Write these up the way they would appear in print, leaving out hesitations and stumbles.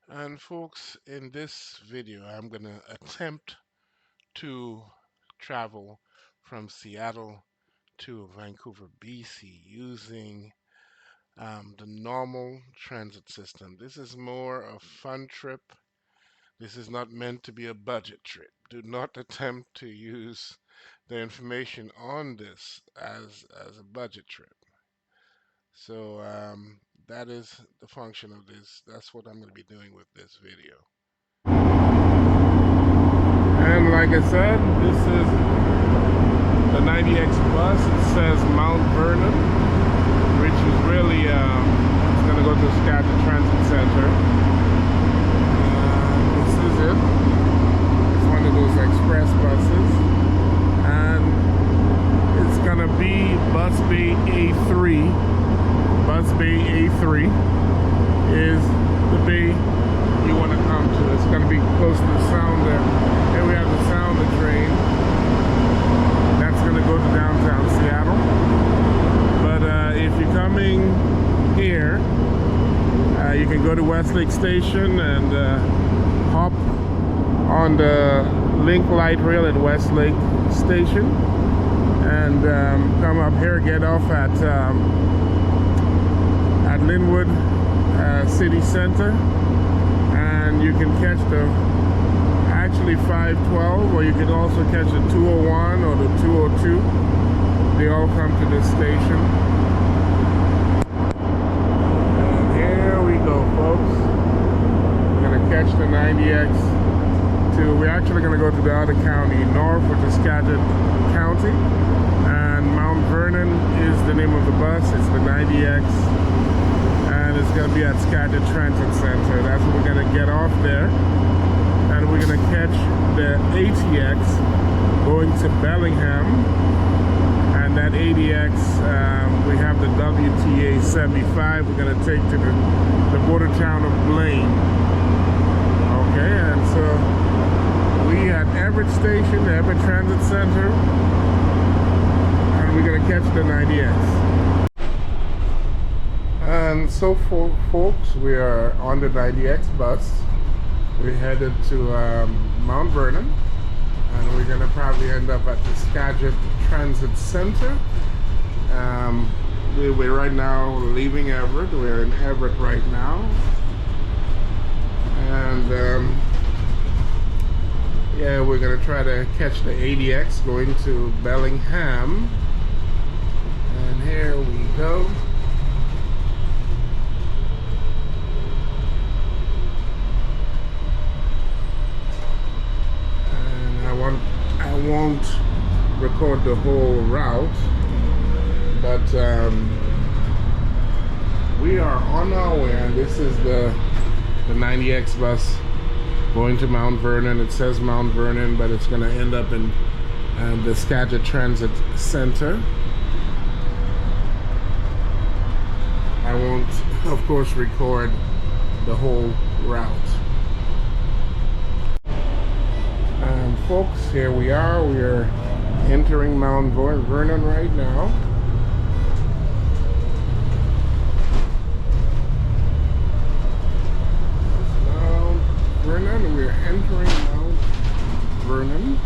And folks, in this video, I'm going to attempt to travel from Seattle to Vancouver, BC using the normal transit system. This is more a fun trip. This is not meant to be a budget trip. Do not attempt to use the information on this as a budget trip. So that is the function of this. That's what I'm going to be doing with this video. And like I said, this is the 90X bus. It says Mount Vernon, which is really it's going to go to Skagit Transit Center. This is it. It's one of those express buses, and it's going to be Bus Bay A3. Bus Bay A3 is the bay you want to come to. It's going to be close to the Sounder. Here we have the Sounder train. That's going to go to downtown Seattle. But if you're coming here, you can go to Westlake Station and hop on the Link Light Rail at Westlake Station and come up here, get off at Lynnwood City Center, and you can catch the actually 512, or you can also catch the 201 or the 202. They all come to this station. And here we go, folks. We're gonna catch the 90X we're actually gonna go to the other county north, which is Skagit County, and Mount Vernon is the name of the bus. It's the 90X. It's going to be at Skagit Transit Center. That's where we're going to get off there, and we're going to catch the 80X going to Bellingham, and that 80X we have the WTA 75 we're going to take to the border town of Blaine. Okay, and so we at Everett Station, the Everett Transit Center, and we're going to catch the 90X. And so for folks, we are on the 90X bus. We're headed to Mount Vernon, and we're gonna probably end up at the Skagit Transit Center. We're right now leaving Everett. We're in Everett right now, and yeah, we're gonna try to catch the 80X going to Bellingham. And here we go. I won't record the whole route, but we are on our way, and this is the 90X bus going to Mount Vernon. It says Mount Vernon, but it's going to end up in the Skagit Transit Center. I won't, of course, record the whole route. Folks, here we are. We are entering Mount Vernon right now. Mount Vernon. We're entering Mount Vernon.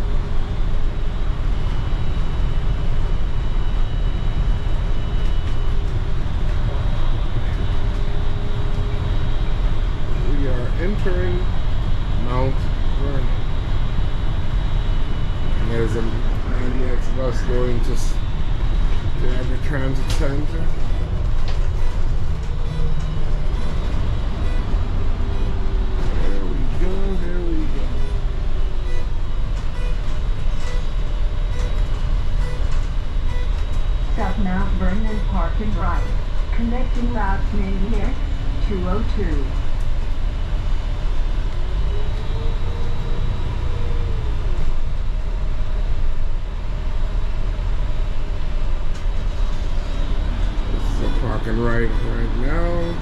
We are entering Mount Vernon. There's a 90X bus going to the Everett Transit Center. There we go, there we go. Stop Mount Vernon Park and Ride. Connecting routes near 202. Parking right now.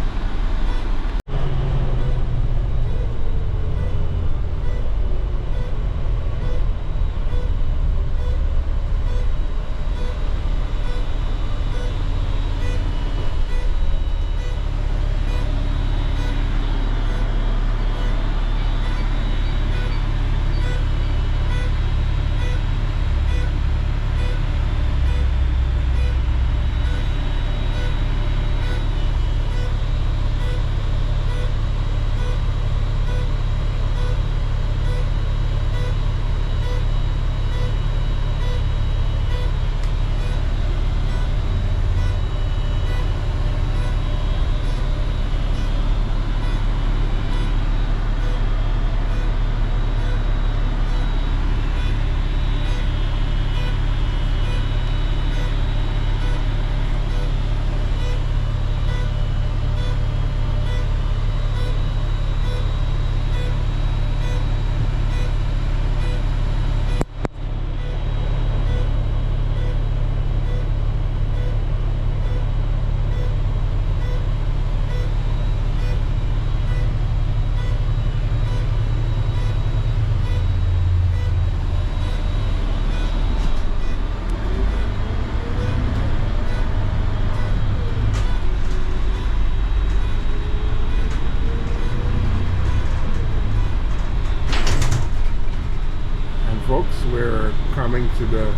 coming to the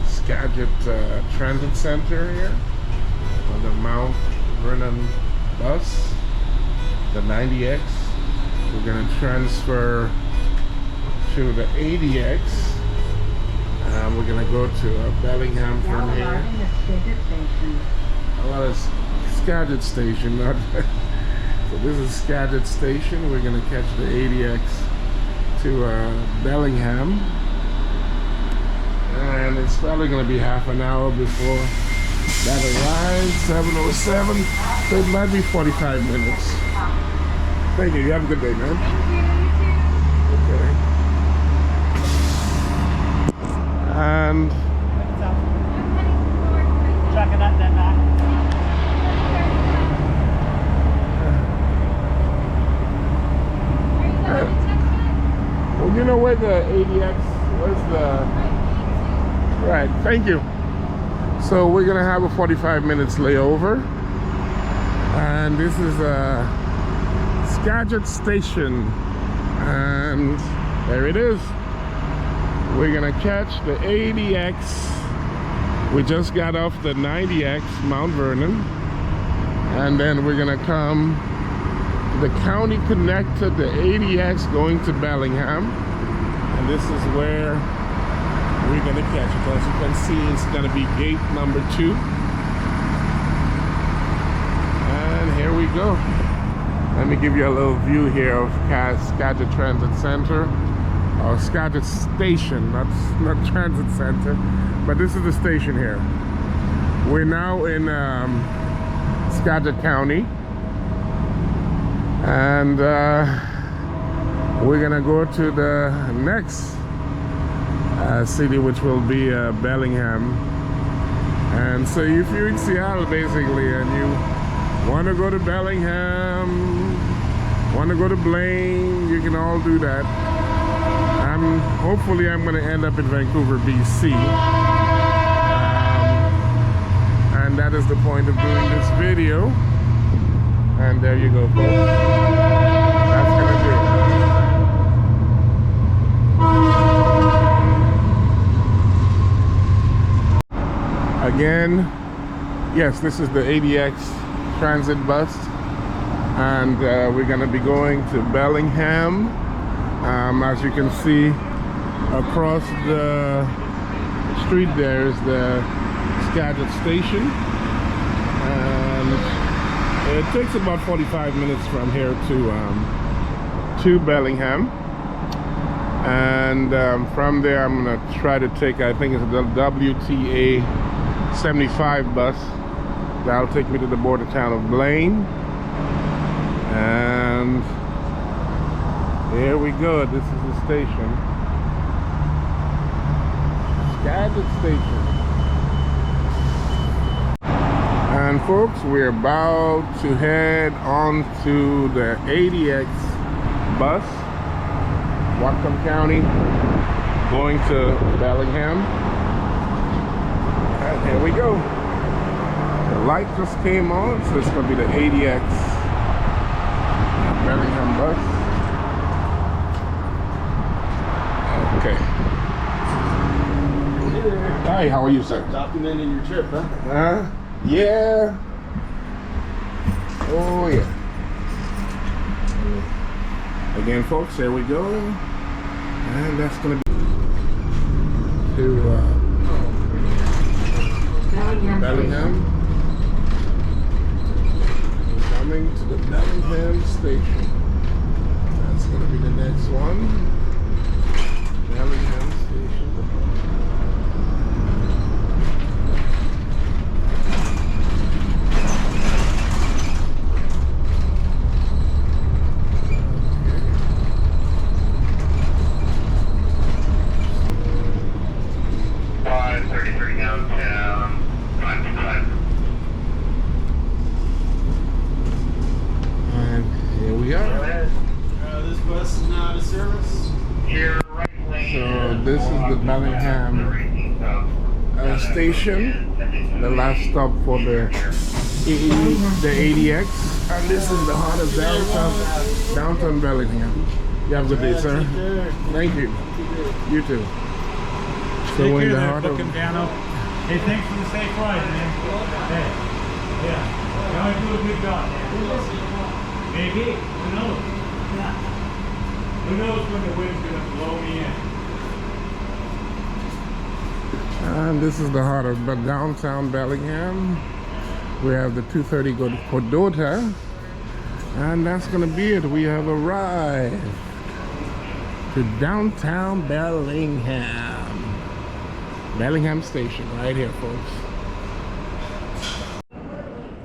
Skagit Transit Center here on the Mount Vernon bus, the 90X. We're going to transfer to the 80X. We're going to go to Bellingham from here. Well, it's Skagit Station, not. So this is Skagit Station. We're going to catch the 80X to Bellingham. And it's probably going to be half an hour before that arrives, 7:07. So it might be 45 minutes. Thank you. You have a good day, man. Okay. And well, you know where the ADX, where's the, right, thank you. So we're gonna have a 45 minutes layover, and this is a Skagit Station, and there it is. We're gonna catch the 80X. We just got off the 90X Mount Vernon, and then we're gonna come the county connected, the 80X going to Bellingham, and this is where we're gonna catch it. As you can see, it's gonna be gate number 2, and here we go. Let me give you a little view here of Skagit Transit Center, or Skagit Station, not Transit Center, but this is the station here. We're now in Skagit County, and we're gonna go to the next city, which will be Bellingham. And so if you're in Seattle basically and you want to go to Bellingham, want to go to Blaine, you can all do that. Hopefully I'm going to end up in Vancouver, BC, and that is the point of doing this video. And there you go, folks. That's gonna do it. Again, yes, this is the 80X transit bus, and we're gonna be going to Bellingham. As you can see, across the street there is the Skagit Station, and it takes about 45 minutes from here to Bellingham. And from there I'm gonna try to take, I think it's the WTA 75 bus that'll take me to the border town of Blaine. And here we go. This is the station, Skagit Station. And folks, we're about to head on to the 80X bus, Whatcom County, going to Bellingham. And here we go. The light just came on, so it's going to be the 80X Bellingham bus. Okay. Hi, how are you, sir? Documenting your trip, huh? Yeah. Oh, yeah. Again, folks, there we go. And that's going to be to Bellingham. We're coming to the Bellingham station. That's going to be the next one. Bellingham station. Bellingham station, the last stop for the 80X, and this is the heart of downtown Bellingham. You have a good day, sir. Thank you. You too. So Take we're in care the there, heart of... fucking Dano. Hey, thanks for the safe ride, man. Hey, yeah. You always do a good job, man. Maybe. Who knows? Yeah. Who knows when the wind's gonna blow me in? And this is the heart of downtown Bellingham. We have the 2:30 go to Cordota. And that's gonna be it. We have arrived to downtown Bellingham. Bellingham Station, right here, folks.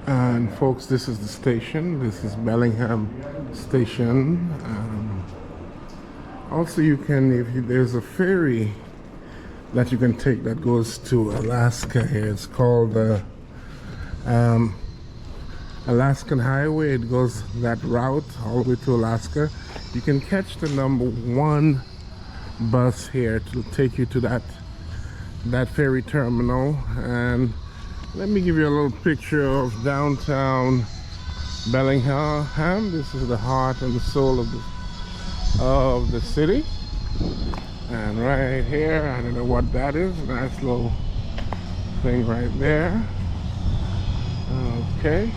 And folks, this is the station. This is Bellingham Station. Also, you can, there's a ferry that you can take that goes to Alaska here. It's called Alaskan Highway. It goes that route all the way to Alaska. You can catch the #1 bus here to take you to that ferry terminal. And let me give you a little picture of downtown Bellingham. This is the heart and the soul of the city. And right here, I don't know what that is. Nice little thing right there. Okay.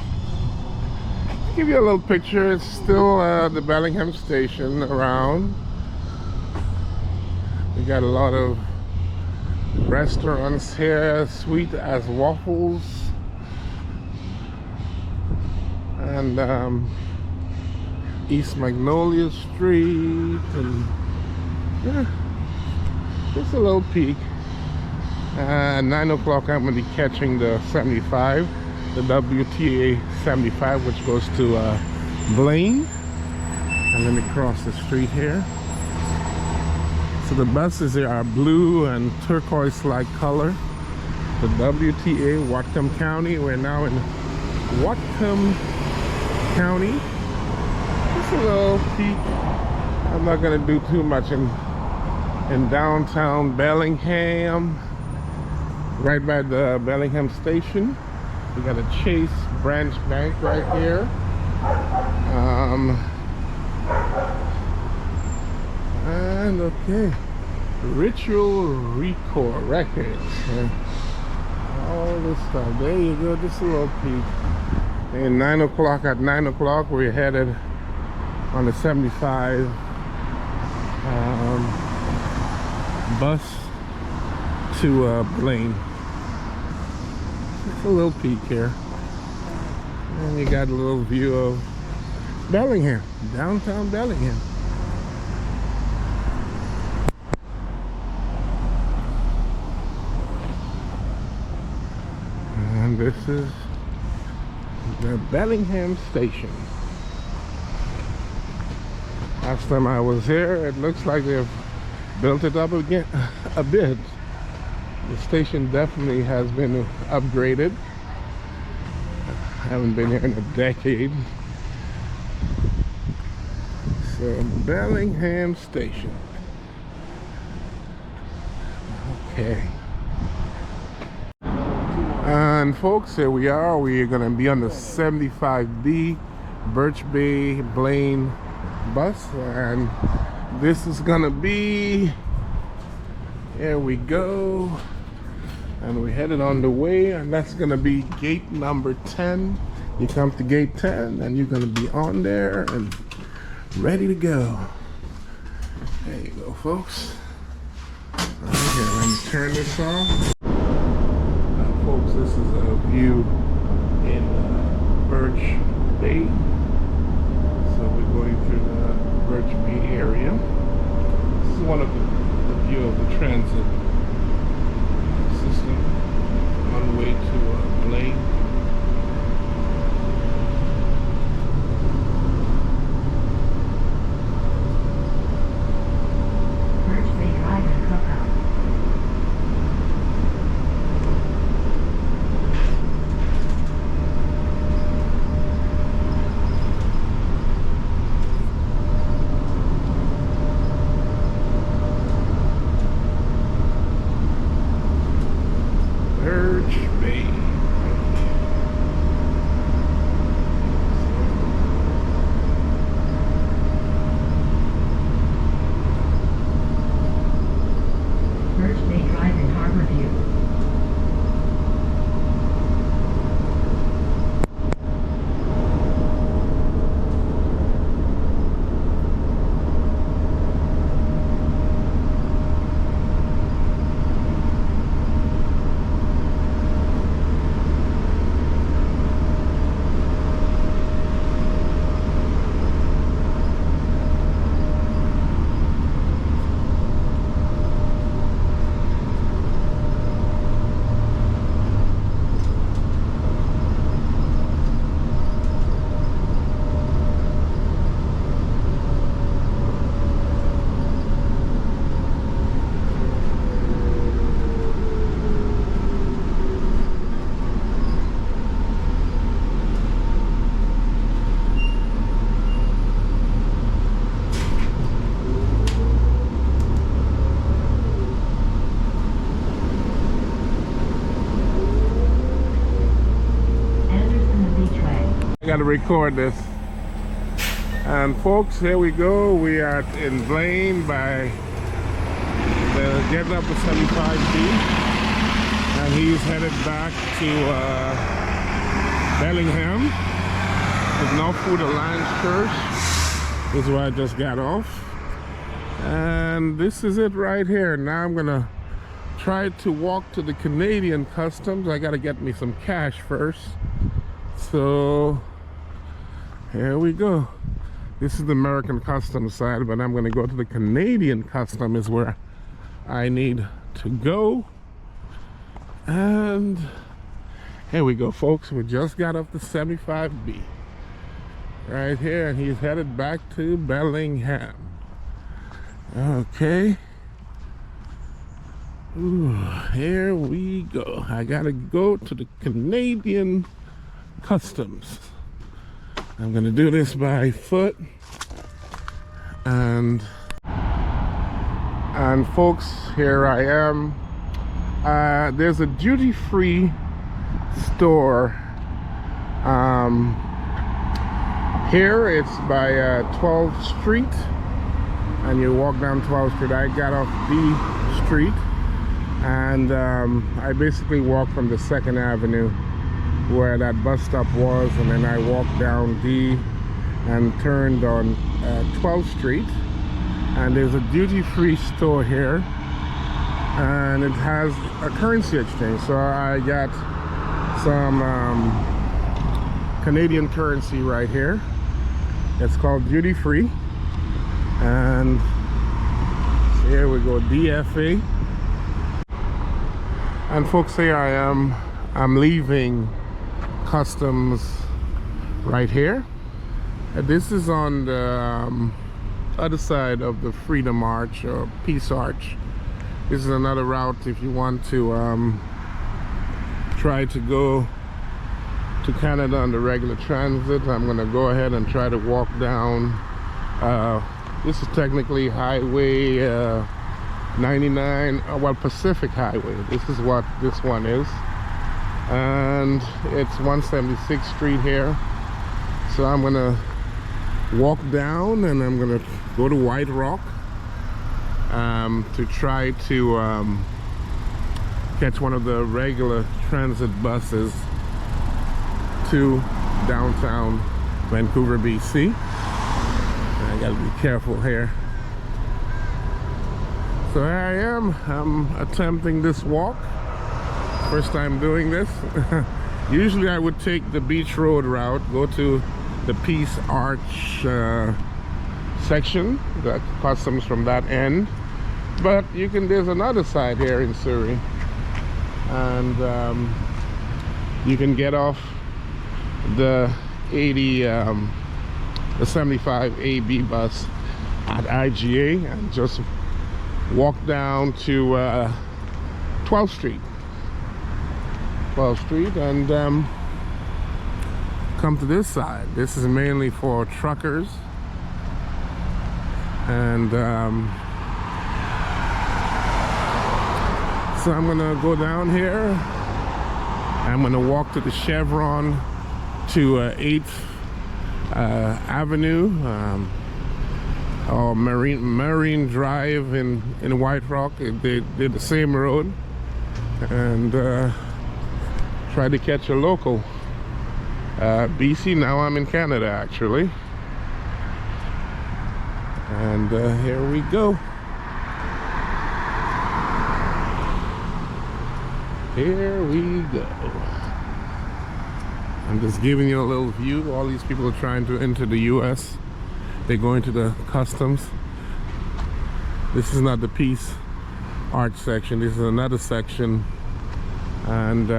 Give you a little picture. It's still the Bellingham station around. We got a lot of restaurants here, sweet as waffles, and East Magnolia Street, and yeah, just a little peek. 9 o'clock I'm going to be catching the 75, the WTA 75, which goes to Blaine. And let me cross the street here. So the buses here are blue and turquoise-like color. The WTA, Whatcom County. We're now in Whatcom County. Just a little peek. I'm not gonna do too much in downtown Bellingham. Right by the Bellingham station. We got a Chase Branch Bank right here. And okay, Ritual Records and all this stuff. There you go, just a little peek. And 9 o'clock, at 9 o'clock we're headed on the 75 bus to Blaine. Just a little peek here. And you got a little view of Bellingham, downtown Bellingham. And this is the Bellingham station. Last time I was here, it looks like they've built it up again a bit. The station definitely has been upgraded. I haven't been here in a decade. So Bellingham station. Okay. And folks, here we are. We're gonna be on the 75B Birch Bay Blaine bus, and this is gonna be, here we go, and we're headed on the way, and that's gonna be gate number 10. You come to gate 10 and you're gonna be on there and ready to go. There you go, folks. All right, here, let me turn this off. Folks, this is a view in Birch Bay. So we're going through the Birch Bay area. This is one of the view of the transit system on the way to Blaine. to record this. And folks, here we go. We are in Blaine by getting up to 75B, and he's headed back to Bellingham with Northwood Alliance Church. This is where I just got off, and this is it right here. Now I'm gonna try to walk to the Canadian customs. I gotta get me some cash first, so here we go. This is the American customs side, but I'm gonna go to the Canadian custom is where I need to go. And here we go, folks. We just got up to 75B right here, and he's headed back to Bellingham. Okay. Ooh, here we go. I gotta go to the Canadian customs. I'm gonna do this by foot, and folks, here I am. There's a duty-free store here. It's by 12th Street, and you walk down 12th Street. I got off D Street, and I basically walked from the 2nd Avenue where that bus stop was, and then I walked down D and turned on 12th Street, and there's a duty-free store here, and it has a currency exchange. So I got some Canadian currency right here. It's called duty-free, and here we go, DFA. And folks, here I am. I'm leaving customs right here. This is on the other side of the Freedom Arch or Peace Arch. This is another route if you want to try to go to Canada on the regular transit. I'm gonna go ahead and try to walk down. This is technically Highway 99, well, Pacific Highway. This is what this one is, and it's 176th Street here. So I'm gonna walk down, and I'm gonna go to White Rock to try to catch one of the regular transit buses to downtown Vancouver, BC. I gotta be careful here. So here I am. I'm attempting this walk. First time doing this. Usually I would take the Beach Road route, go to the Peace Arch section that customs from that end, but there's another side here in Surrey, and you can get off the 75 AB bus at IGA and just walk down to 12th Street. 12th Street, and come to this side. This is mainly for truckers, and so I'm gonna go down here. I'm gonna walk to the Chevron to 8th Avenue or Marine Drive in White Rock. They're the same road, and try to catch a local. BC, now I'm in Canada actually, and here we go. Here we go. I'm just giving you a little view. All these people are trying to enter the US. They're going to the customs. This is not the Peace Arch section. This is another section, and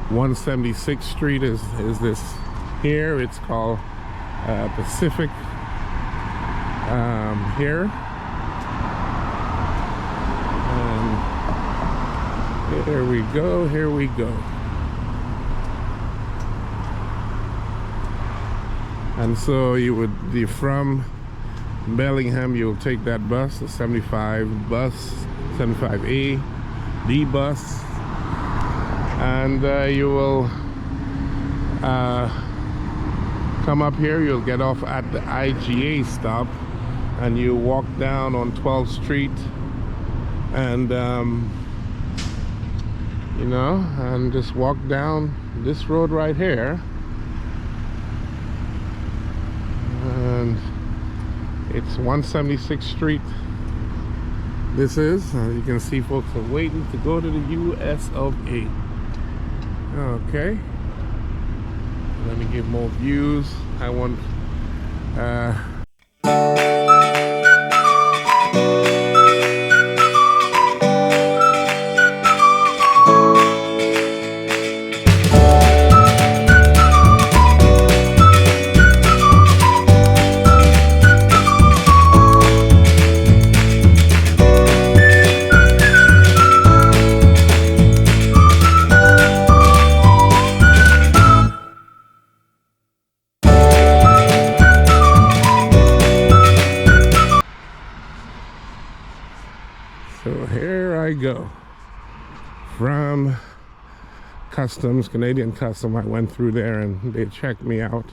176th Street is this here. It's called Pacific here, and here we go, here we go. And so you from Bellingham, you'll take that bus, the 75 bus, 75A, D bus, and you will come up here, you'll get off at the IGA stop, and you walk down on 12th Street, and you know, and just walk down this road right here, and it's 176th Street. This is, you can see folks are waiting to go to the US of A. Okay, let me give more views. I want so here I go from customs, Canadian custom. I went through there and they checked me out,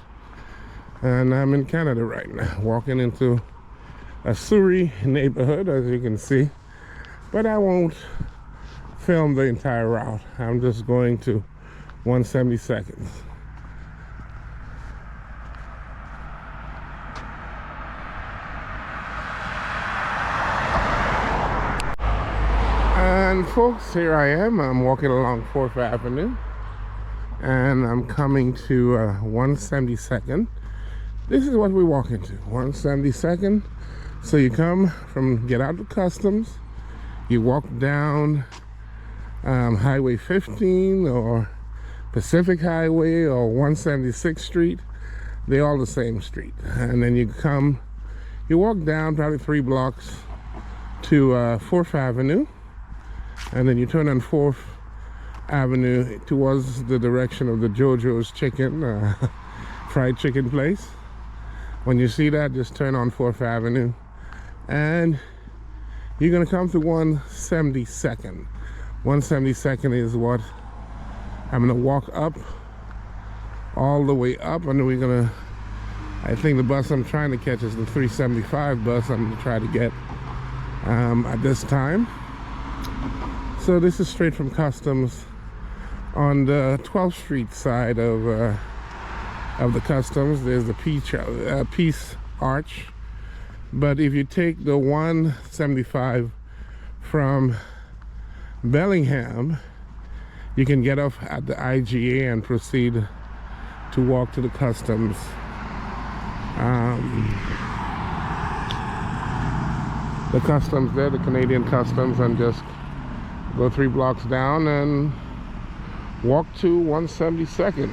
and I'm in Canada right now, walking into a Surrey neighborhood, as you can see, but I won't film the entire route. I'm just going to 172nd. And folks, here I am. I'm walking along 4th Avenue, and I'm coming to 172nd. This is what we walk into, 172nd. So you come from, get out of customs, you walk down Highway 15 or Pacific Highway or 176th Street. They're all the same street. And then you walk down probably 3 blocks to 4th Avenue. And then you turn on 4th Avenue towards the direction of the JoJo's chicken, fried chicken place. When you see that, just turn on 4th Avenue. And you're gonna come to 172nd. 172nd is what I'm gonna walk up, all the way up, and we're gonna, I think the bus I'm trying to catch is the 375 bus I'm gonna try to get at this time. So this is straight from customs on the 12th Street side of the customs. There's the Peace Arch. But if you take the 175 from Bellingham, you can get off at the IGA and proceed to walk to the customs. The customs there, the Canadian customs, and just go 3 blocks down and walk to 172nd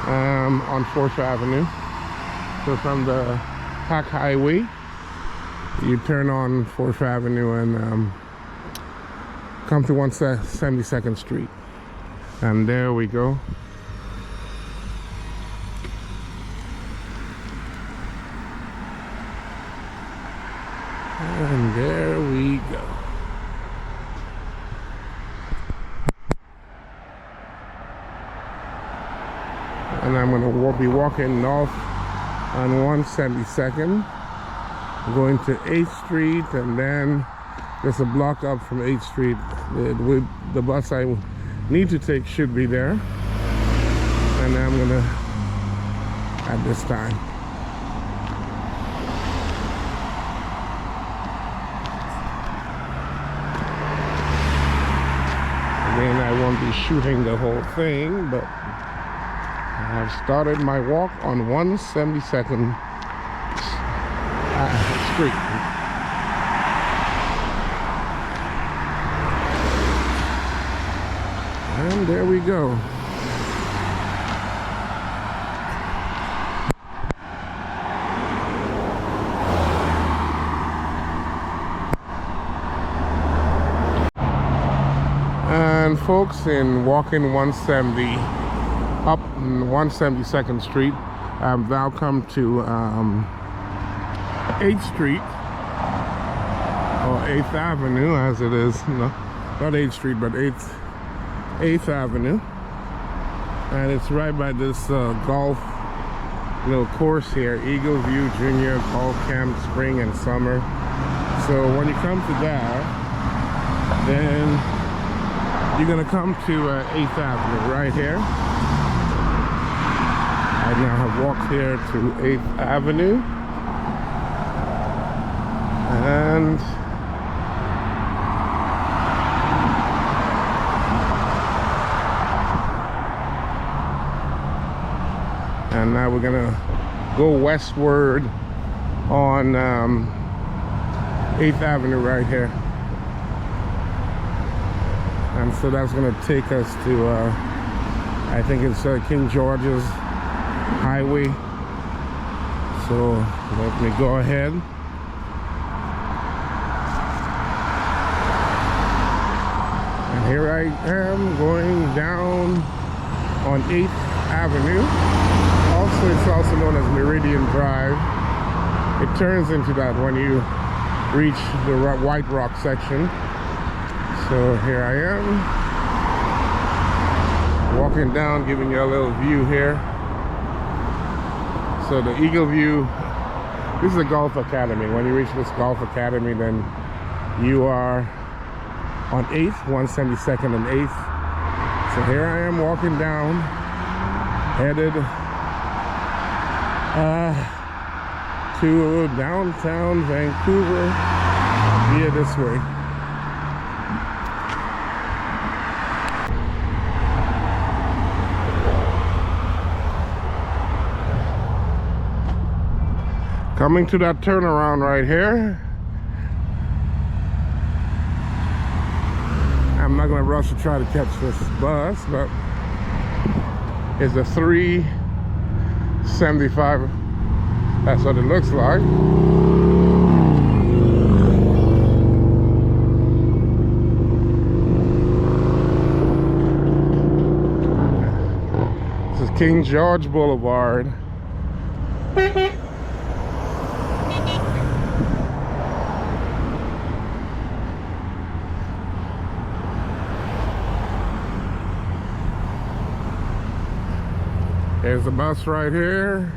on 4th Avenue. So from the Pack Highway, you turn on 4th Avenue and come to 172nd Street. And there we go. And there we go. And I'm going to be walking north on 172nd, going to 8th Street, and then just a block up from 8th Street. The bus I need to take should be there. And I'm going to, at this time. Again, I won't be shooting the whole thing, but I've started my walk on 172nd Street. And there we go. And folks, in walking 170 up 172nd Street, I've now come to 8th Street, or 8th Avenue as it is, no, not 8th Street, but 8th Avenue. And it's right by this golf little course here, Eagle View Junior Golf Camp, spring and summer. So when you come to that, then you're gonna come to 8th Avenue right here. I now have walked here to 8th Avenue, and now we're gonna go westward on 8th Avenue right here. And so that's gonna take us to I think it's King George's Highway. So let me go ahead. And here I am going down on 8th Avenue. It's also known as Meridian Drive. It turns into that when you reach the White Rock section. So here I am walking down, giving you a little view here. So the Eagle View, this is a golf academy. When you reach this golf academy, then you are on 8th, 172nd and 8th. So here I am walking down, headed to downtown Vancouver via this way. Coming to that turnaround right here. I'm not gonna rush to try to catch this bus, but it's a 375. That's what it looks like. This is King George Boulevard. There's the bus right here.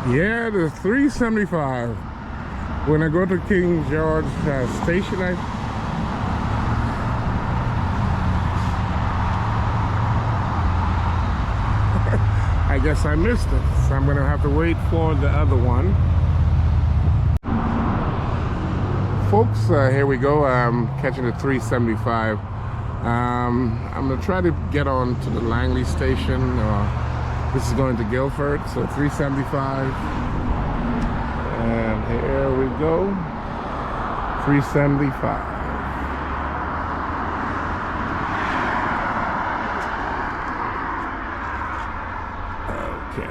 Yeah, the 375. When I go to King George Station, I guess I missed it. So I'm gonna have to wait for the other one. Folks, here we go. I'm catching the 375. I'm gonna try to get on to the Langley station. This is going to Guilford, so 375. And here we go. 375. Okay.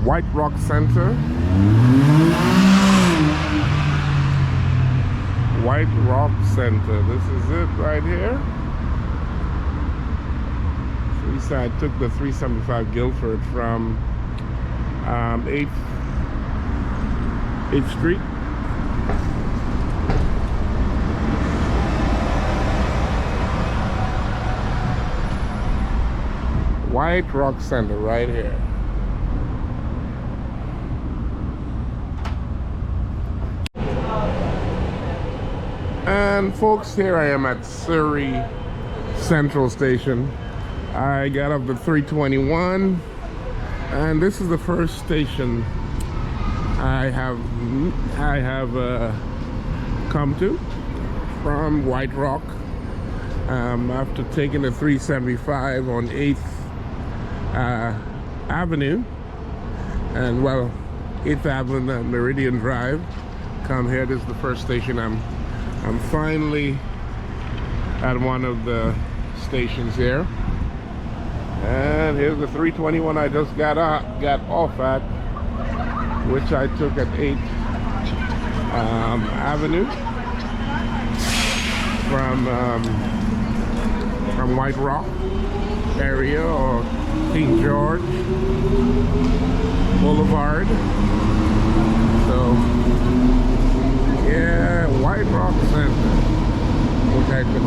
White Rock Center. White Rock Center. This is it right here. So I took the 375 Guilford from 8th Street. White Rock Center right here. And folks, here I am at Surrey Central Station. I got off the 321, and this is the first station I have come to from White Rock. After taking the 375 on 8th Avenue, and well, 8th Avenue Meridian Drive. Come here. This is the first station. I'm finally at one of the stations here. And here's the 321 I just got off at, which I took at 8th Avenue from White Rock area, or King George Boulevard. So yeah, White Rock Center, which I could,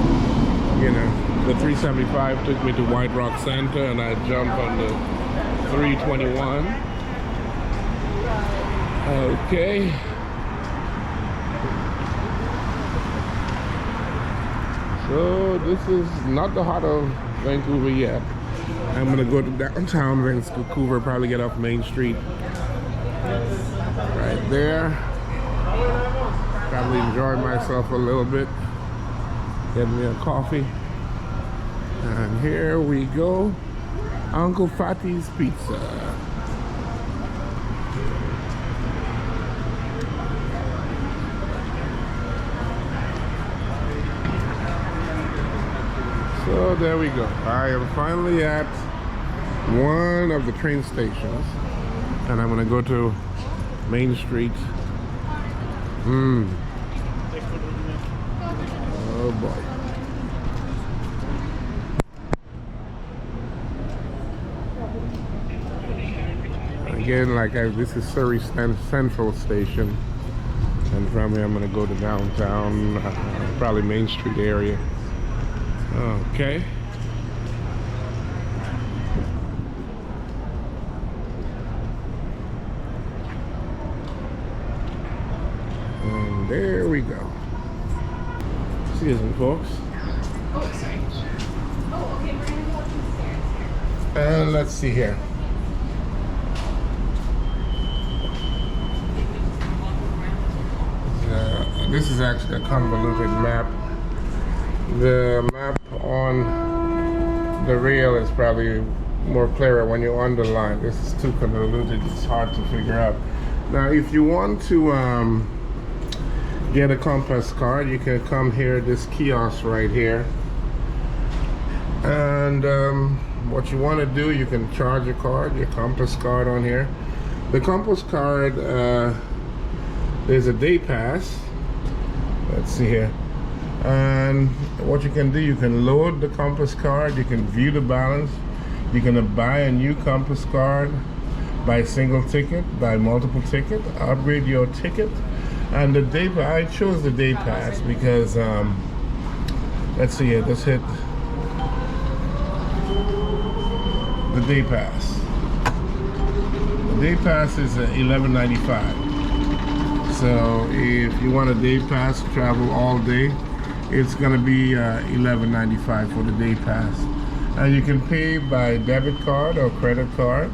the 375 took me to White Rock Center, and I jumped on the 321. Okay. So this is not the heart of Vancouver yet. I'm gonna go to downtown Vancouver, probably get off Main Street right there. Probably enjoy myself a little bit, get me a coffee. And here we go, Uncle Fatty's Pizza. So there we go. I am finally at one of the train stations, and I'm gonna go to Main Street. Oh boy. Again, this is Surrey Central Station, and from here I'm gonna go to downtown, probably Main Street area. Okay. And there we go. Excuse me, folks. Oh, sorry. Oh, okay, we're gonna go up the stairs here. And let's see here. This is actually a convoluted map. The map on the rail is probably more clearer when you underline. This is too convoluted, it's hard to figure out. Now if you want to get a compass card, you can come here, this kiosk right here, and what you want to do, you can charge your card, your compass card on here. The compass card, there's a day pass. Let's see here. And what you can do, you can load the compass card, you can view the balance, you can buy a new compass card, buy a single ticket, buy multiple ticket, upgrade your ticket. And the day pass, I chose the day pass because let's see here, let's hit the day pass. The day pass is $11.95. So if you want a day pass to travel all day, it's gonna be $11.95 for the day pass. And you can pay by debit card or credit card.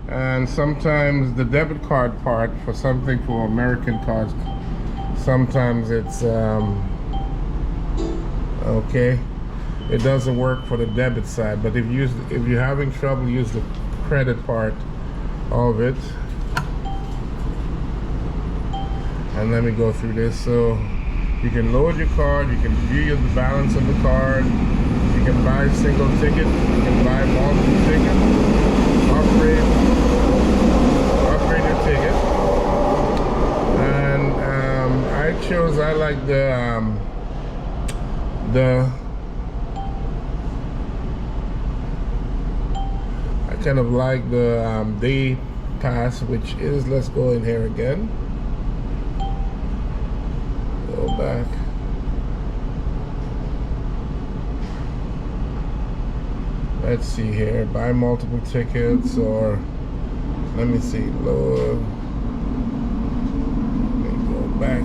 And sometimes the debit card part for something for American cards, sometimes it's okay. It doesn't work for the debit side, but if you're having trouble, use the credit part of it. And let me go through this. So you can load your card, you can view the balance of the card, you can buy a single ticket, you can buy multiple tickets. upgrade your ticket. And I like the I kind of like the day pass, which is, let's go in here again. Go back. Let's see here, buy multiple tickets, or let me see, lower. Let me go back.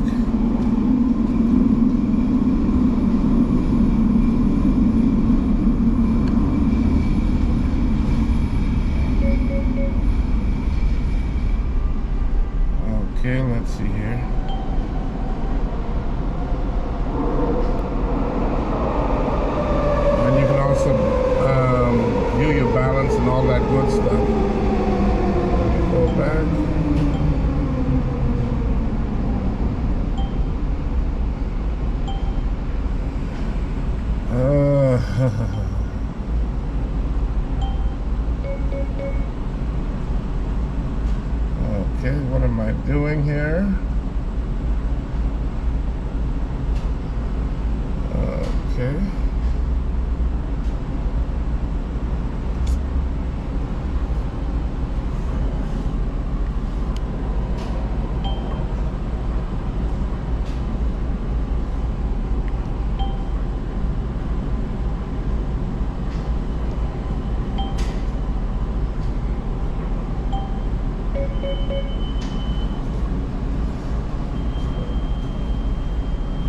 Okay, let's see here. And you can also view your balance and all that good stuff. Go back. Okay, what am I doing here? Okay.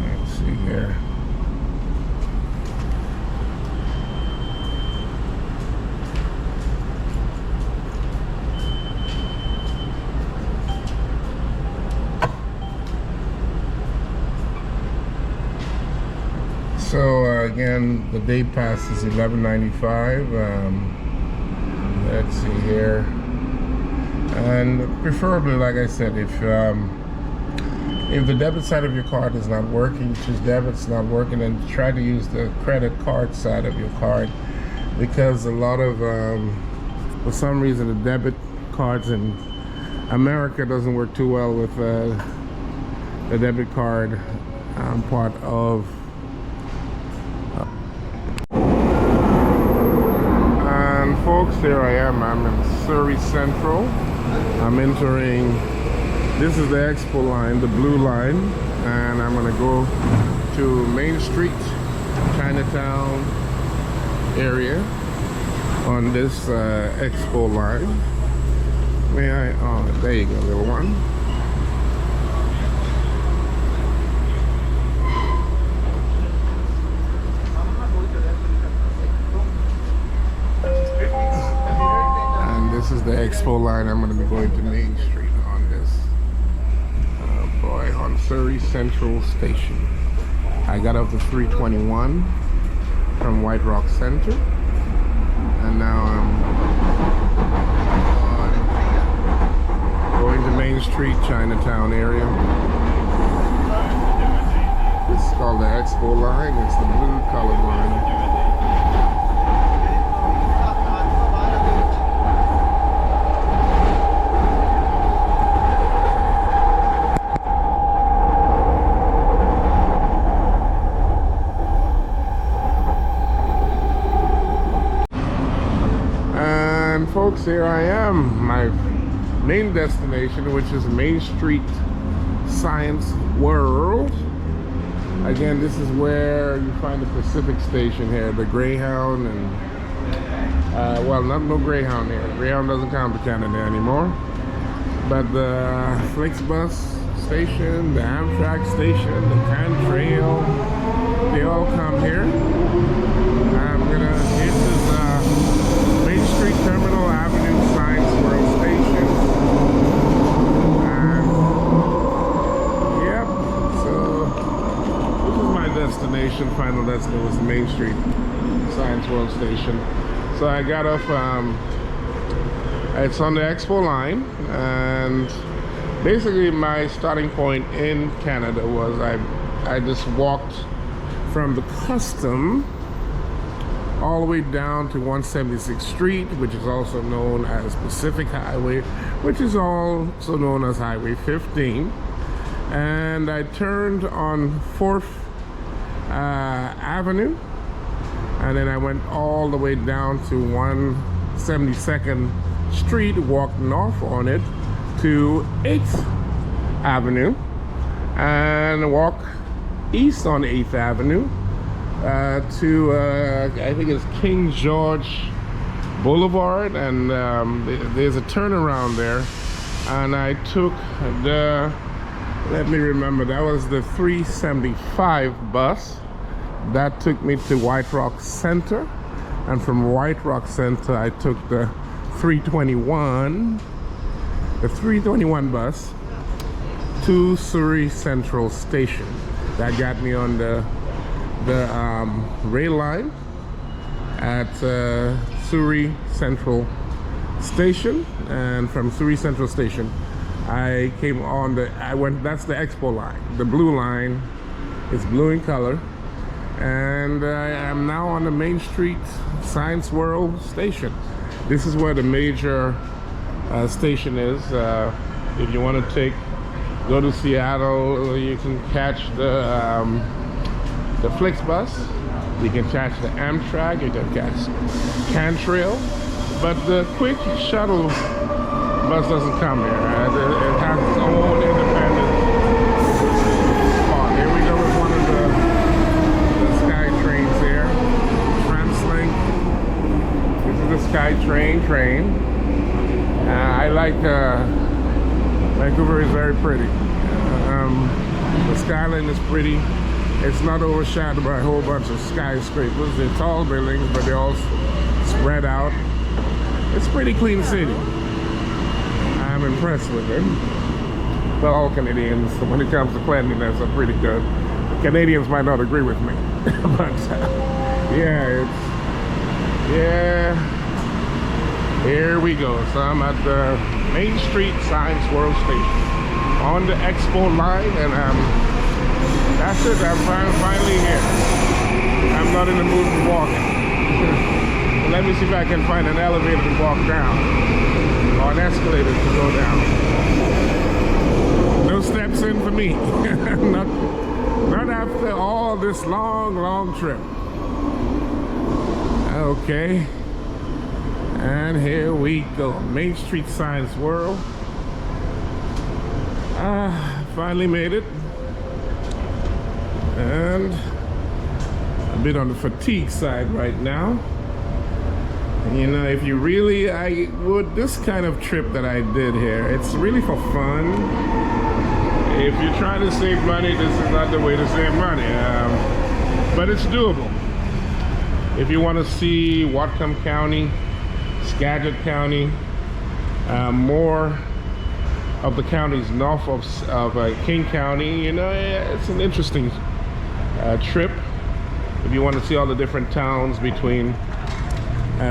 Let's see here. So again, the day pass is $11.95. Let's see here, and preferably, like I said, if the debit side of your card is not working, choose debit's not working, and try to use the credit card side of your card, because a lot of for some reason the debit cards in America doesn't work too well with the debit card part of. And folks, here I am. I'm in Surrey Central. I'm entering. This is the Expo line, the blue line, and I'm gonna go to Main Street, Chinatown area on this Expo line. May I? Oh, there you go, little one. And this is the Expo line. I'm gonna be going to Main Street on this. On Surrey Central Station. I got off the 321 from White Rock Center, and now I'm going to Main Street, Chinatown area. This is called the Expo line. It's the blue colored line. Folks, here I am, my main destination, which is Main Street Science World. Again, this is where you find the Pacific Station here, the Greyhound, and well, no Greyhound here. Greyhound doesn't come to Canada anymore, but the Flixbus station, the Amtrak station, the Can Trail, they all come here. This is Main Street Terminal Avenue Science World Station. And yep, so this is my destination, final destination was the Main Street Science World Station. So I got off, it's on the Expo line, and basically my starting point in Canada was I just walked from the custom all the way down to 176th Street, which is also known as Pacific Highway, which is also known as Highway 15. And I turned on 4th Avenue, and then I went all the way down to 172nd Street, walked north on it to 8th Avenue, and walk east on 8th Avenue to I think it's King George Boulevard, and there's a turnaround there, and I took the, let me remember, that was the 375 bus that took me to White Rock Center, and from White Rock Center I took the 321 bus to Surrey Central Station. That got me on the rail line at Surrey Central Station, and from Surrey Central Station I came on that's the Expo line. The blue line is blue in color, and I am now on the Main Street Science World Station. This is where the major station is. If you want to go to Seattle, you can catch the Flixbus, you can catch the Amtrak, you can catch Cantrail, but the quick shuttle bus doesn't come here. It has its own independent spot. Here we go with one of the SkyTrains here. TransLink. This is the SkyTrain train. I like Vancouver is very pretty. The skyline is pretty. It's not overshadowed by a whole bunch of skyscrapers. They're tall buildings, but they're all spread out. It's a pretty clean city. I'm impressed with it. Well, all Canadians, when it comes to cleanliness, are pretty good. Canadians might not agree with me, but yeah, here we go. So I'm at the Main Street Science World Station on the Expo line, and that's it. I'm finally here. I'm not in the mood for walking. Let me see if I can find an elevator to walk down, or an escalator to go down. No steps in for me. not after all this long trip. Okay. And here we go. Main Street Science World. Finally made it. And a bit on the fatigue side right now. You know, if you really, this kind of trip that I did here, it's really for fun. If you're trying to save money, this is not the way to save money. But it's doable. If you want to see Whatcom County, Skagit County, more of the counties north of King County, you know, it's an interesting trip. If you want to see all the different towns between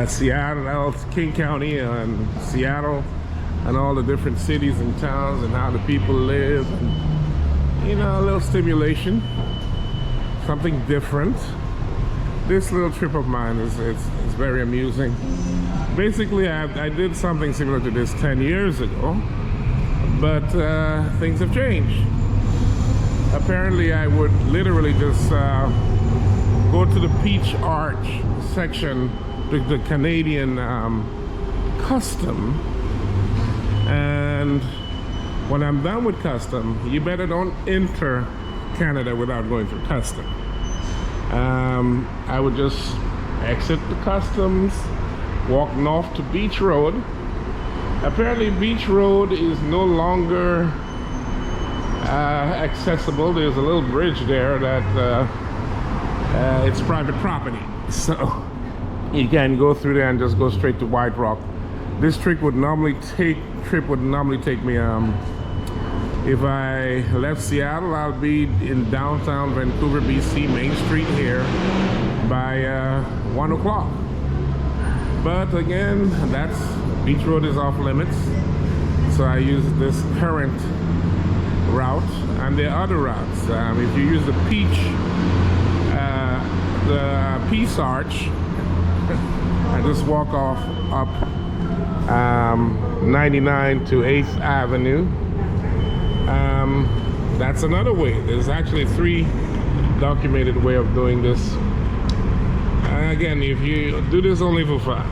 Seattle, King County, and Seattle, and all the different cities and towns and how the people live, and, you know, a little stimulation, something different. This little trip of mine is very amusing. Basically, I did something similar to this 10 years ago, but things have changed. Apparently, I would literally just go to the Peach Arch section, the Canadian custom, and when I'm done with custom, you better don't enter Canada without going through custom. I would just exit the customs, walk north to Beach Road. Apparently Beach Road is no longer accessible. There's a little bridge there that it's private property, so you can go through there and just go straight to White Rock. This trip would normally take me, if I left Seattle, I'll be in downtown Vancouver, BC, Main Street here by 1 o'clock. But again, Beach Road is off limits, so I use this current route, and there are other routes. If you use the Peace Arch, I just walk off up 99 to 8th Avenue. That's another way. There's actually 3 documented way of doing this. Again, if you do this only for fun,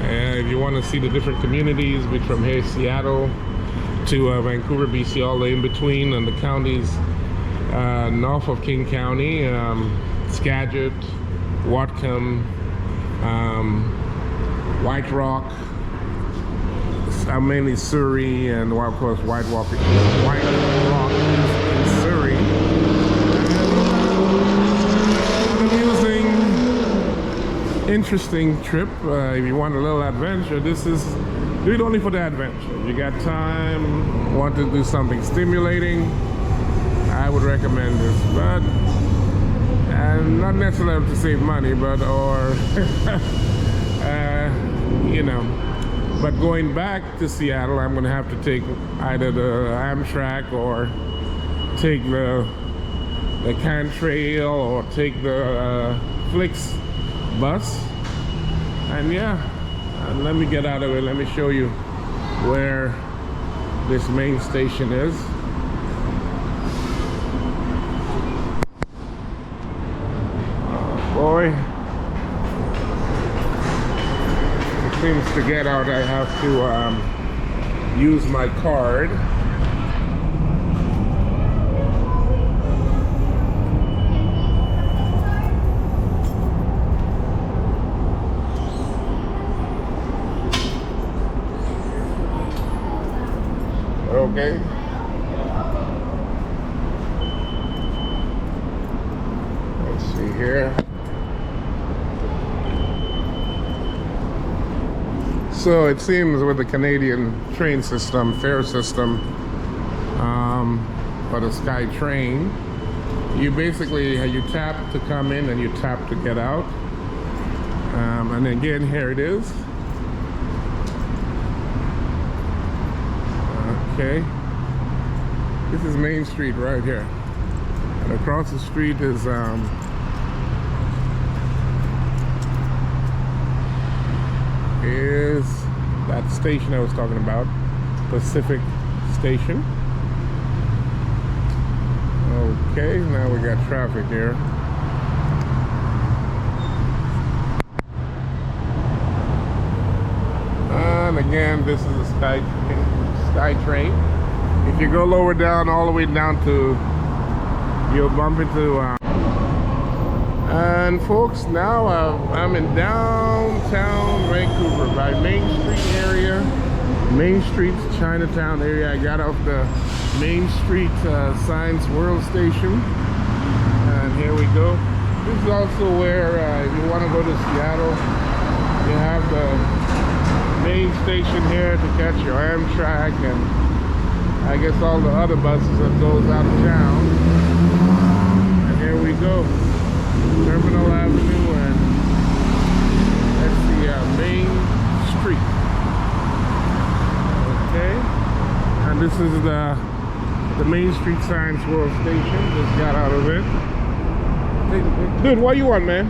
if you want to see the different communities, which from here Seattle to Vancouver, BC, all the in between, and the counties north of King County, Skagit, Whatcom, White Rock, mainly Surrey, and of course White Rock in Surrey. Amusing, interesting trip. If you want a little adventure, do it only for the adventure. You got time, want to do something stimulating, I would recommend this. But not necessarily to save money, but you know. But going back to Seattle, I'm going to have to take either the Amtrak or take the Trail or take the Flix bus. And yeah, let me get out of it. Let me show you where this main station is. Boy, it seems to get out I have to use my card. Okay. Let's see here. So it seems with the Canadian train system, fare system, for the SkyTrain, you basically, you tap to come in and you tap to get out. And again, here it is. Okay. This is Main Street right here. And across the street is that station I was talking about, Pacific Station. Okay, now we got traffic here. And again, this is a SkyTrain. If you go lower down, all the way down to, you'll bump into and folks, now I'm in downtown Vancouver by Main Street area. Main Street, Chinatown area. I got off the Main Street Science World Station. And here we go. This is also where if you want to go to Seattle, you have the main station here to catch your Amtrak and I guess all the other buses that goes out of town. And here we go. Terminal Avenue and that's the Main Street. Okay, and this is the Main Street Science World Station. Just got out of it. Dude, what you want, man?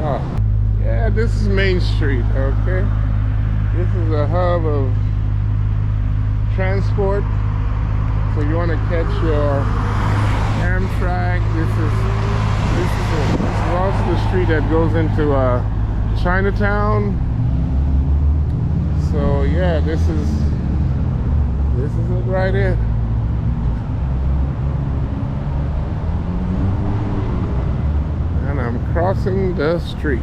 Oh, yeah, this is Main Street. Okay. This is a hub of transport. So you want to catch your Amtrak. This is also the street that goes into Chinatown. So yeah, this is it right here. And I'm crossing the street.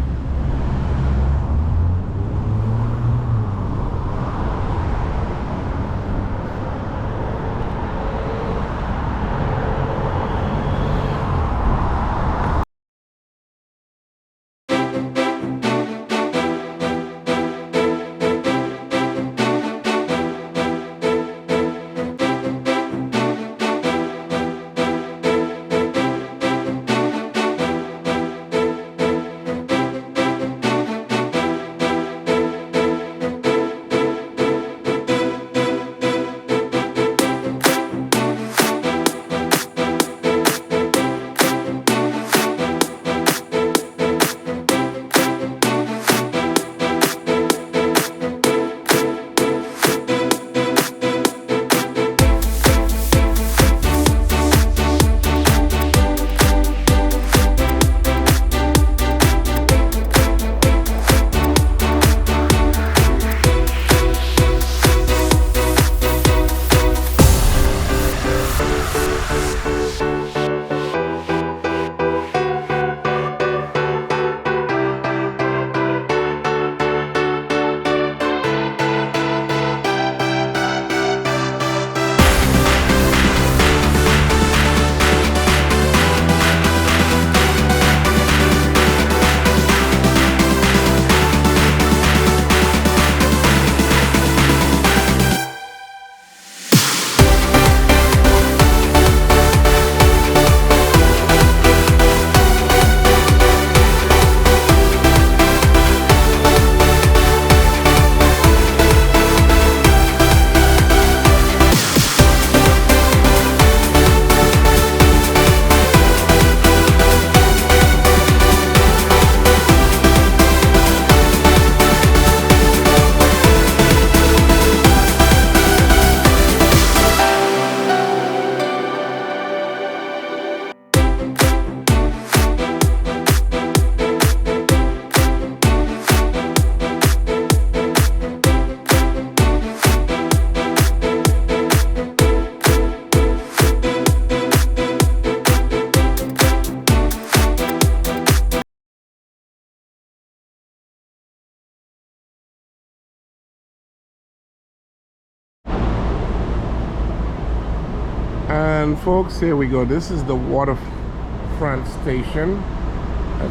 And folks, here we go. This is the waterfront station,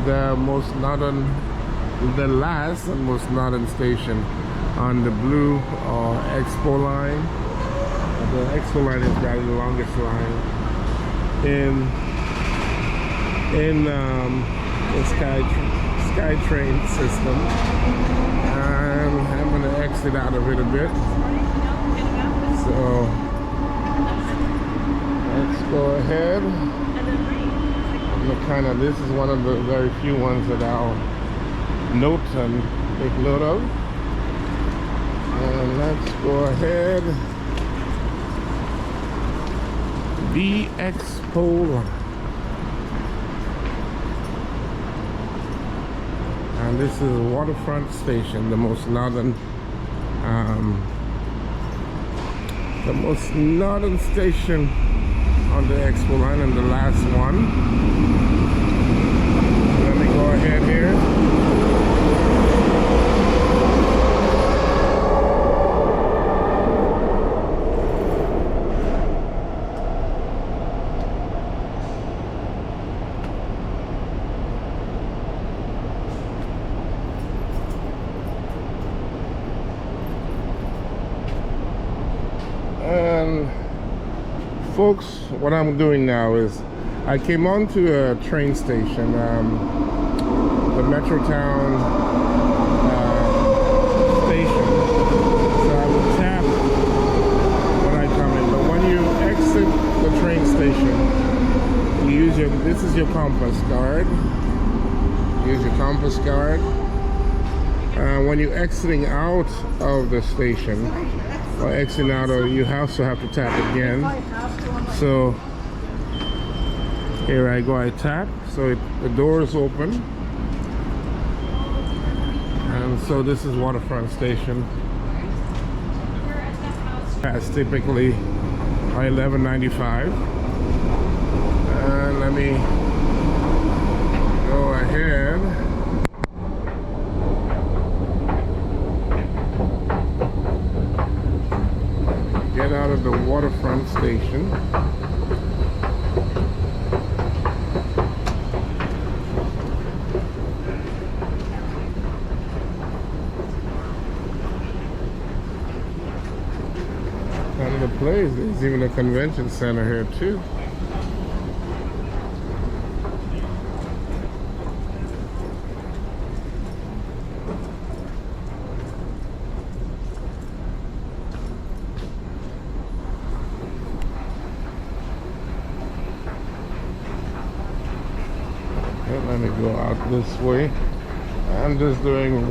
the most northern, the last and most northern station on the blue Expo line. The Expo line is probably the longest line in the SkyTrain system. And I'm going to exit out of it a bit. So let's go ahead. This is one of the very few ones that I'll note and take note of. And let's go ahead. The Expo line. And this is Waterfront Station, the most northern station on the Expo line, and the last one. Let me go ahead here. And folks, what I'm doing now is I came onto a train station, the Metrotown station. So I will tap when I come in. But when you exit the train station, you use this is your compass card. Use your compass card. When you're exiting out of the station, or exiting out, or you also have to tap again. So here I go, I tap, so the door is open. And so this is Waterfront Station. That's typically $11.95. And let me go ahead. Get out of the Waterfront Station. Kind of the place. There's even a convention center here too. Let me go out this way. I'm just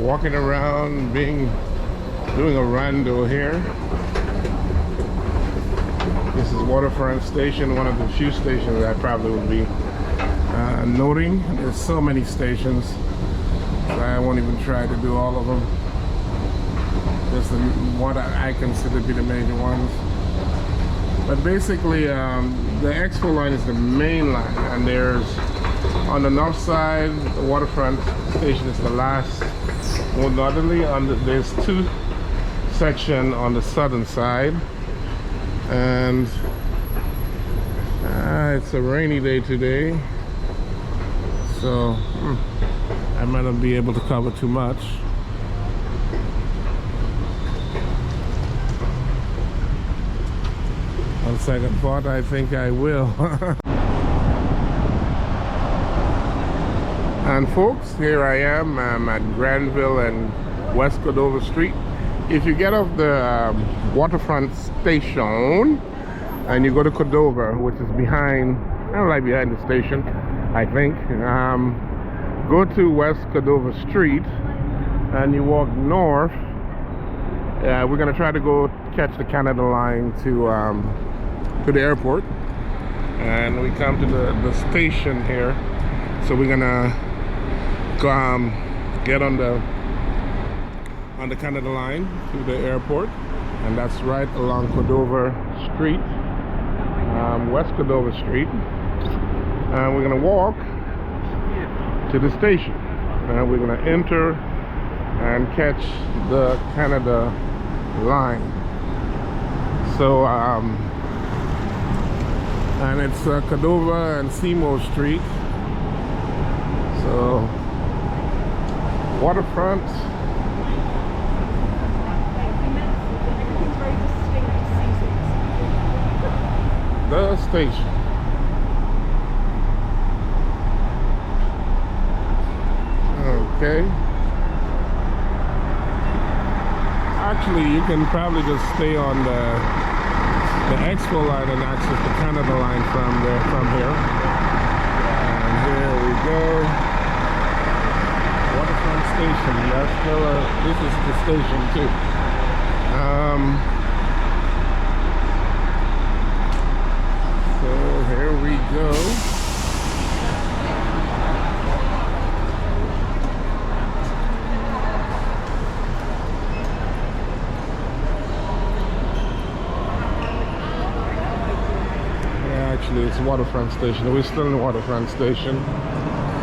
walking around, doing a rando here. This is Waterfront Station, one of the few stations that I probably would be noting. There's so many stations, so I won't even try to do all of them. Just what I consider to be the major ones. But basically, the Expo line is the main line, and there's on the north side, the Waterfront Station is the last, more northerly. There's two sections on the southern side, and it's a rainy day today, so I might not be able to cover too much. On second thought, I think I will. And folks, here I am. I'm at Granville and West Cordova Street. If you get off the Waterfront Station and you go to Cordova, which is behind, right behind the station, I think, go to West Cordova Street and you walk north. We're gonna try to go catch the Canada line to the airport, and we come to the station here. So we're gonna get on the Canada line to the airport, and that's right along Cordova Street, West Cordova Street. And we're gonna walk to the station, and we're gonna enter and catch the Canada line. So and it's Cadova and Seymour Street. So waterfront. The station. Okay. Actually, you can probably just stay on the Expo line and access the Canada line from here. And here we go. Waterfront station. That's still this is the station too. So here we go. Actually, it's waterfront station. We're still in the waterfront station.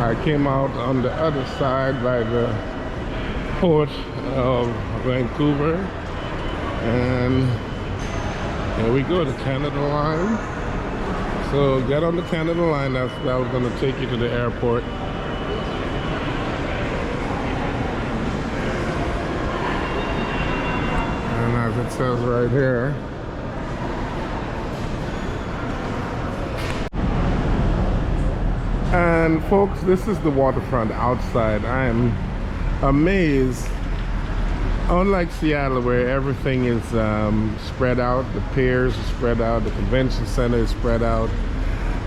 I came out on the other side by the port of Vancouver, and here we go, the Canada line. So get on the Canada line. That was going to take you to the airport. And as it says right here, and folks, this is the waterfront outside. I am amazed. Unlike Seattle, where everything is spread out, the piers are spread out, the convention center is spread out.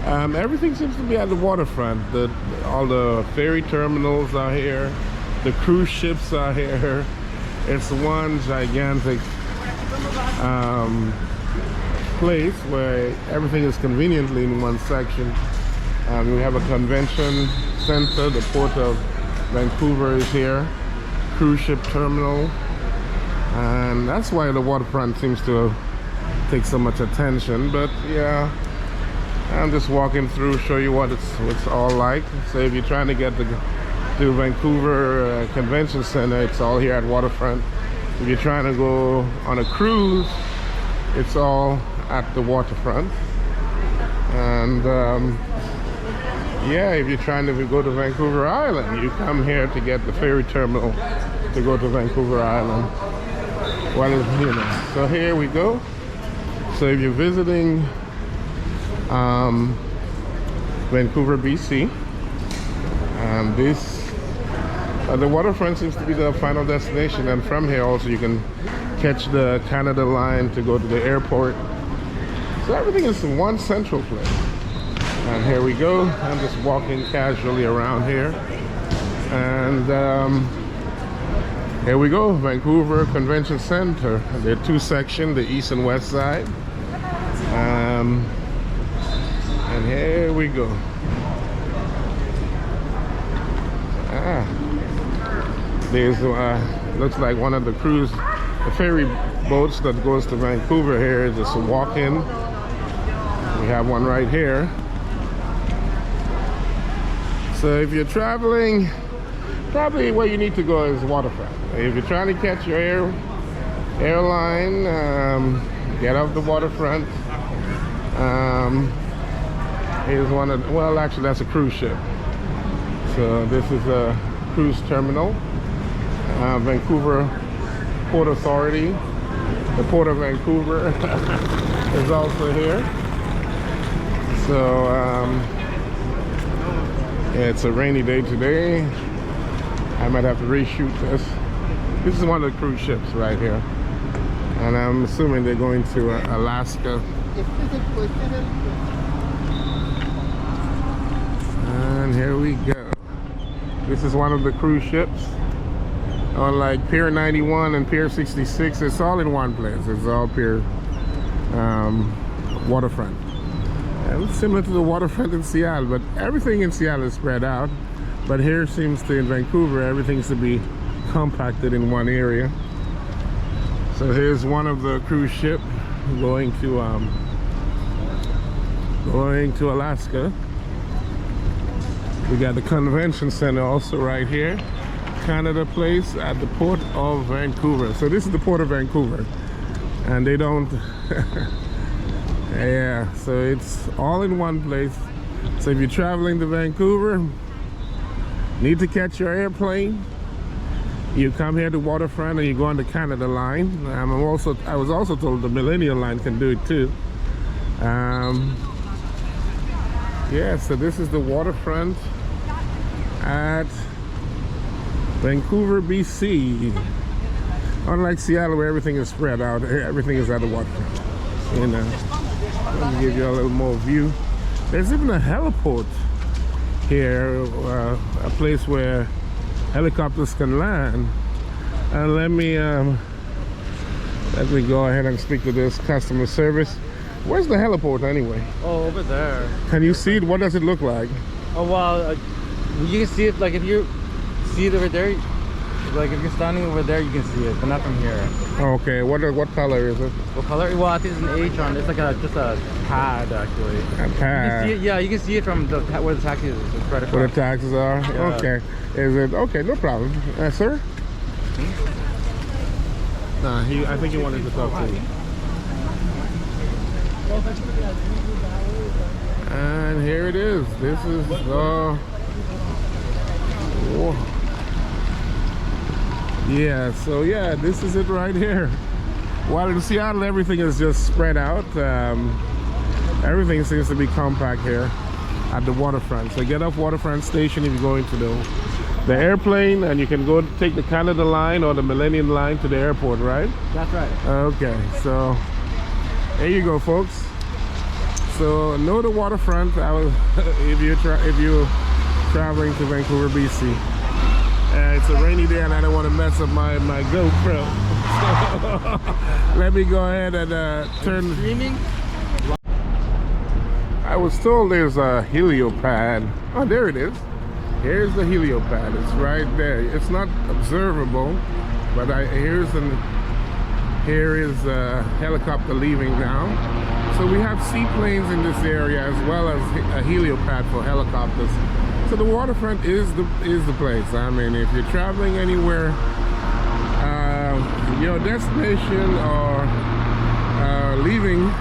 Everything seems to be at the waterfront. All the ferry terminals are here. The cruise ships are here. It's one gigantic place where everything is conveniently in one section. We have a convention center. The port of Vancouver is here. Cruise ship terminal. And that's why the waterfront seems to take so much attention. But yeah, I'm just walking through, show you what it's all like. So if you're trying to get to Vancouver Convention Center, it's all here at waterfront. If you're trying to go on a cruise, it's all at the waterfront. And yeah, if you're trying to go to Vancouver Island, you come here to get the ferry terminal to go to Vancouver Island. Well, you know, so here we go. So if you're visiting Vancouver, BC, the waterfront seems to be the final destination, and from here also you can catch the Canada line to go to the airport. So everything is in one central place. And here we go. I'm just walking casually around here, and here we go, Vancouver Convention Center. There are two sections, the east and west side. And here we go. There's looks like one of the ferry boats that goes to Vancouver here. Just a walk-in. We have one right here. So if you're traveling, probably where you need to go is waterfront. If you're trying to catch your airline, get off the waterfront. Here's one of, well, actually that's a cruise ship. So this is a cruise terminal. Vancouver Port Authority, the Port of Vancouver is also here. So yeah, it's a rainy day today. I might have to reshoot this. This is one of the cruise ships right here, and I'm assuming they're going to Alaska. And here we go. This is one of the cruise ships. Unlike Pier 91 and Pier 66, it's all in one place. It's all pier waterfront. And it's similar to the waterfront in Seattle, but everything in Seattle is spread out. But here seems to, in Vancouver, everything seems to be compacted in one area. So here's one of the cruise ship going to Alaska. We got the convention center also right here, Canada Place at the Port of Vancouver. So this is the Port of Vancouver, and they don't Yeah, so it's all in one place. So if you're traveling to Vancouver, need to catch your airplane, you come here to Waterfront and you go on the Canada line. I was also told the Millennium line can do it too. Yeah, so this is the Waterfront at Vancouver, BC. Unlike Seattle, where everything is spread out, everything is at the waterfront. You know, let me give you a little more view. There's even a heliport here, a place where helicopters can land. And let me go ahead and speak to this customer service. Where's the heliport anyway? Oh, over there. Can you see it? What does it look like? Oh, well, you can see it, like, if you see it over there, like, if you're standing over there, you can see it, but not from here. Okay, what color is it? What color? Well, I think it's an H on it. It's like just a pad, actually. A pad. You can see it, yeah, you can see it from where the taxi is. It's right across. Where the taxes are? Yeah. Okay. Is it? Okay, no problem. Sir? Nah, I think he wanted to talk to you. And here it is. This is the... Whoa. Yeah, so yeah, this is it right here. While in Seattle, everything is just spread out. Everything seems to be compact here at the waterfront. So get off Waterfront Station if you're going to the airplane, and you can go take the Canada line or the Millennium line to the airport, right? That's right. Okay, so there you go, folks. So know the waterfront. If you're traveling to Vancouver, BC. It's a rainy day and I don't want to mess up my GoPro. So let me go ahead and turn. Streaming? I was told there's a heliopad. Oh, there it is. Here's the heliopad. It's right there. It's not observable, but here is a helicopter leaving now. So we have seaplanes in this area as well as a heliopad for helicopters. So the waterfront is the place. I mean, if you're traveling anywhere, your destination or leaving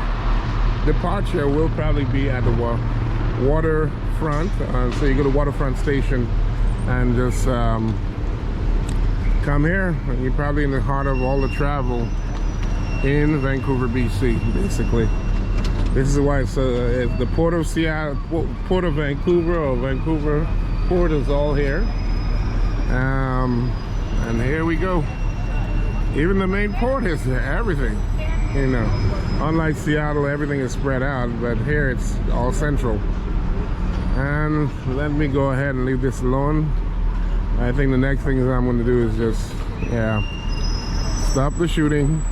departure will probably be at the waterfront. So you go to Waterfront Station and just come here, and you're probably in the heart of all the travel in Vancouver, BC, basically. This is why it's the Port of Seattle, Port of Vancouver, or Vancouver Port is all here. And here we go. Even the main port is there, everything. You know, unlike Seattle, everything is spread out, but here it's all central. And let me go ahead and leave this alone. I think the next thing I'm going to do is just, stop the shooting.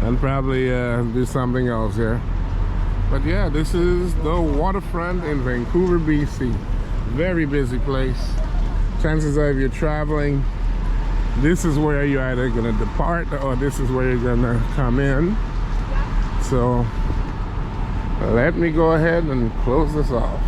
And probably do something else here. But yeah, this is the waterfront in Vancouver, BC. Very busy place. Chances are if you're traveling, this is where you're either gonna depart or this is where you're gonna come in. So let me go ahead and close this off.